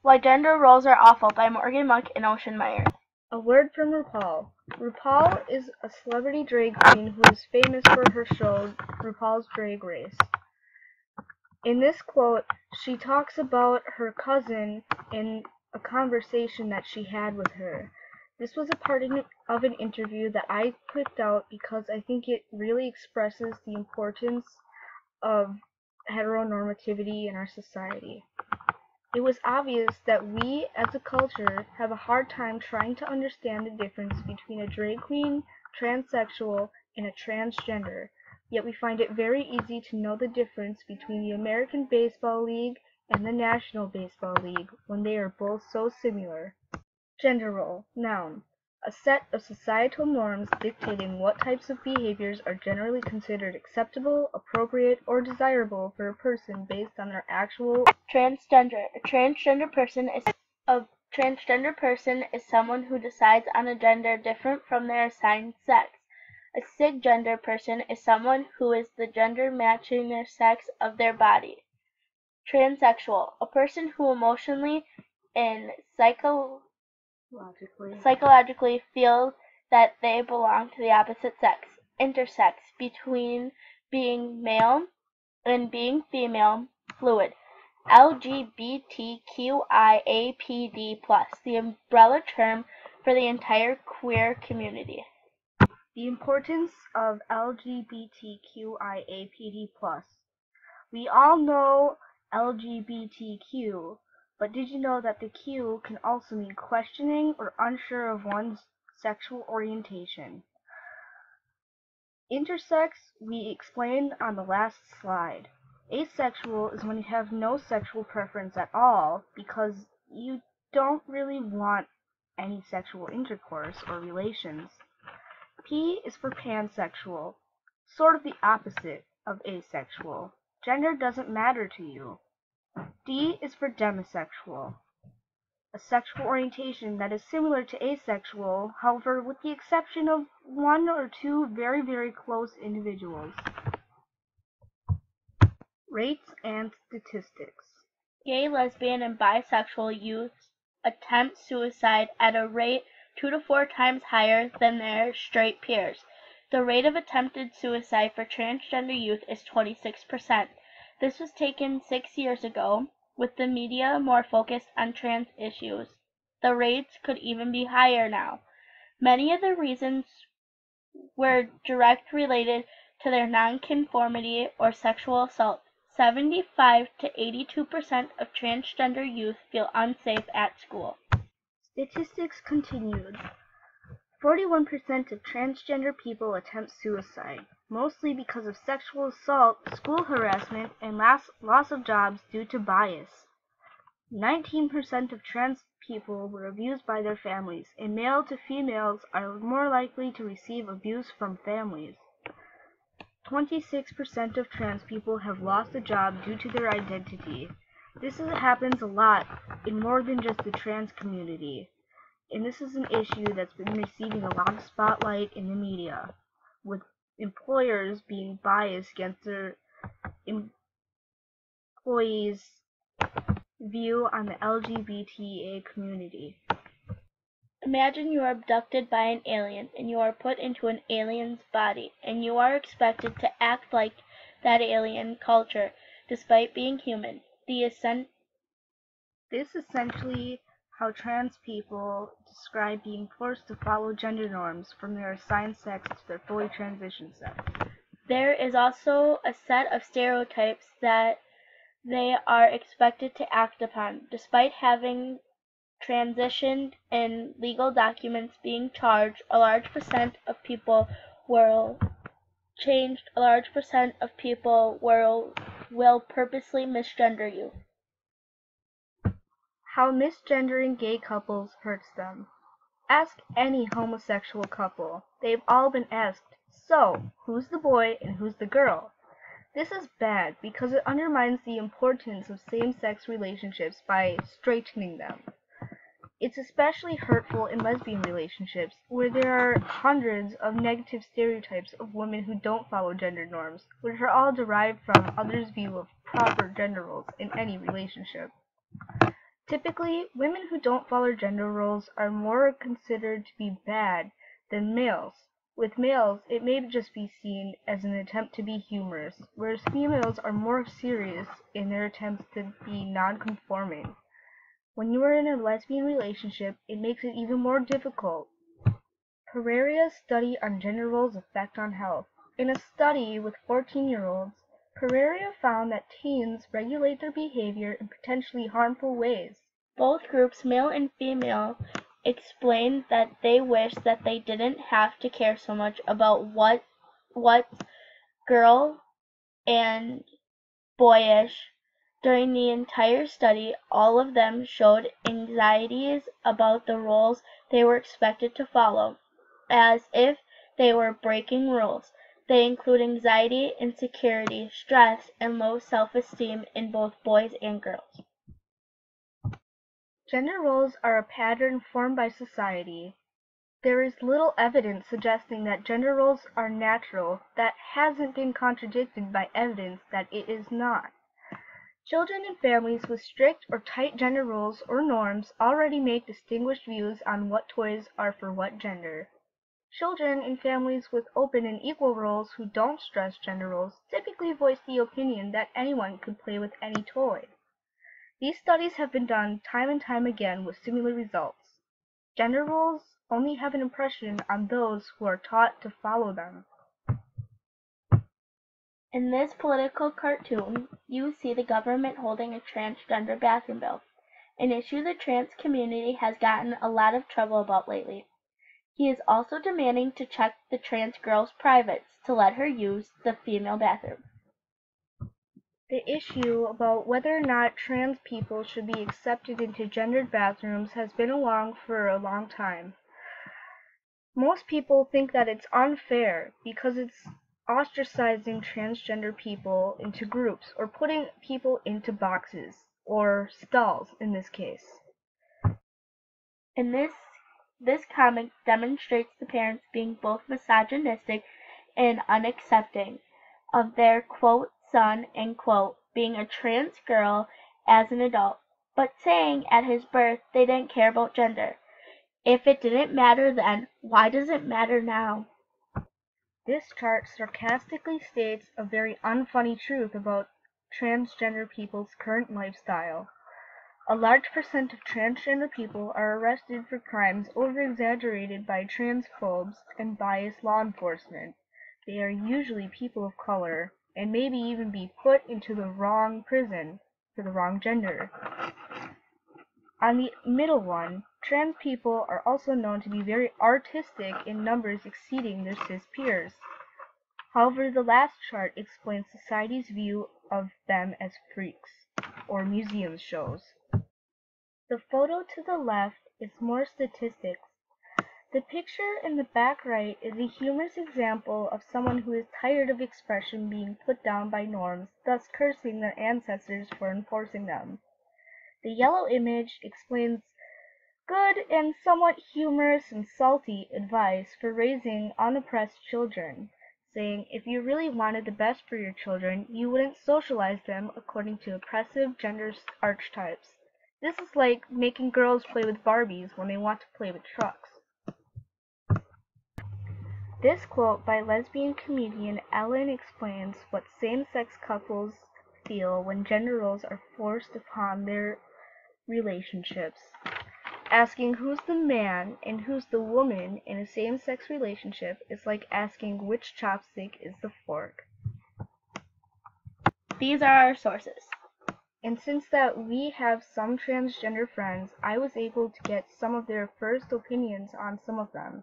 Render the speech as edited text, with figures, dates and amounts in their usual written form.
Why Gender Roles Are Awful by Morghin and Ocean. A word from RuPaul. RuPaul is a celebrity drag queen who is famous for her show RuPaul's Drag Race. In this quote, she talks about her cousin in a conversation that she had with her. This was a part of an interview that I clicked out because I think it really expresses the importance of heteronormativity in our society. It was obvious that we, as a culture, have a hard time trying to understand the difference between a drag queen, transsexual, and a transgender, yet we find it very easy to know the difference between the American Baseball League and the National Baseball League when they are both so similar. Gender role, noun. A set of societal norms dictating what types of behaviors are generally considered acceptable, appropriate, or desirable for a person based on their actual Transgender. A transgender person is someone who decides on a gender different from their assigned sex. A cisgender person is someone who is the gender matching their sex of their body. Transsexual. A person who emotionally and psychologically feels that they belong to the opposite sex. Intersex. Between being male and being female. Fluid. LGBTQIAPD+, the umbrella term for the entire queer community. The importance of LGBTQIAPD+. We all know LGBTQ, but did you know that the Q can also mean questioning or unsure of one's sexual orientation? Intersex we explained on the last slide. Asexual is when you have no sexual preference at all because you don't really want any sexual intercourse or relations. P is for pansexual, sort of the opposite of asexual. Gender doesn't matter to you. D is for demisexual, a sexual orientation that is similar to asexual, however with the exception of one or two very, very close individuals. Rates and statistics. Gay, lesbian, and bisexual youths attempt suicide at a rate 2 to 4 times higher than their straight peers. The rate of attempted suicide for transgender youth is 26%. This was taken 6 years ago, with the media more focused on trans issues. The rates could even be higher now. Many of the reasons were direct related to their nonconformity or sexual assault. 75 to 82% of transgender youth feel unsafe at school. Statistics continued. 41% of transgender people attempt suicide, mostly because of sexual assault, school harassment, and loss of jobs due to bias. 19% of trans people were abused by their families, and male to females are more likely to receive abuse from families. 26% of trans people have lost a job due to their identity. This happens a lot in more than just the trans community, and this is an issue that's been receiving a lot of spotlight in the media, with employers being biased against their employees' view on the LGBTA community. Imagine you are abducted by an alien and you are put into an alien's body, and you are expected to act like that alien culture despite being human. This is essentially how trans people describe being forced to follow gender norms from their assigned sex to their fully transitioned sex. There is also a set of stereotypes that they are expected to act upon, despite having transitioned in legal documents being charged. A large percent of people will purposely misgender you. How misgendering gay couples hurts them. Ask any homosexual couple. They've all been asked, so, who's the boy and who's the girl? This is bad because it undermines the importance of same-sex relationships by straightening them. It's especially hurtful in lesbian relationships, where there are hundreds of negative stereotypes of women who don't follow gender norms, which are all derived from others' view of proper gender roles in any relationship. Typically, women who don't follow gender roles are more considered to be bad than males. With males, it may just be seen as an attempt to be humorous, whereas females are more serious in their attempts to be non-conforming. When you are in a lesbian relationship, it makes it even more difficult. Pereria's study on gender roles' effect on health. In a study with 14-year-olds, Pereira found that teens regulate their behavior in potentially harmful ways. Both groups, male and female, explained that they wished that they didn't have to care so much about what's girl and boyish. During the entire study, all of them showed anxieties about the roles they were expected to follow, as if they were breaking rules. They include anxiety, insecurity, stress, and low self-esteem in both boys and girls. Gender roles are a pattern formed by society. There is little evidence suggesting that gender roles are natural that hasn't been contradicted by evidence that it is not. Children in families with strict or tight gender roles or norms already make distinguished views on what toys are for what gender. Children in families with open and equal roles who don't stress gender roles typically voice the opinion that anyone could play with any toy. These studies have been done time and time again with similar results. Gender roles only have an impression on those who are taught to follow them. In this political cartoon, you see the government holding a transgender bathroom bill, an issue the trans community has gotten a lot of trouble about lately. He is also demanding to check the trans girl's privates to let her use the female bathroom. The issue about whether or not trans people should be accepted into gendered bathrooms has been along for a long time. Most people think that it's unfair because it's ostracizing transgender people into groups or putting people into boxes, or stalls in this case. In this comic demonstrates the parents being both misogynistic and unaccepting of their quote son and quote being a trans girl as an adult, but saying at his birth they didn't care about gender. If it didn't matter then, why does it matter now? This chart sarcastically states a very unfunny truth about transgender people's current lifestyle. A large percent of transgender people are arrested for crimes over-exaggerated by transphobes and biased law enforcement. They are usually people of color, and maybe even be put into the wrong prison for the wrong gender. On the middle one, trans people are also known to be very artistic in numbers exceeding their cis peers. However, the last chart explains society's view of them as freaks, or museum shows. The photo to the left is more statistics. The picture in the back right is a humorous example of someone who is tired of expression being put down by norms, thus cursing their ancestors for enforcing them. The yellow image explains good and somewhat humorous and salty advice for raising unoppressed children, saying if you really wanted the best for your children, you wouldn't socialize them according to oppressive gender archetypes. This is like making girls play with Barbies when they want to play with trucks. This quote by lesbian comedian Ellen explains what same-sex couples feel when gender roles are forced upon their relationships. Asking who's the man and who's the woman in a same-sex relationship is like asking which chopstick is the fork. These are our sources. And since that we have some transgender friends, I was able to get some of their first opinions on some of them.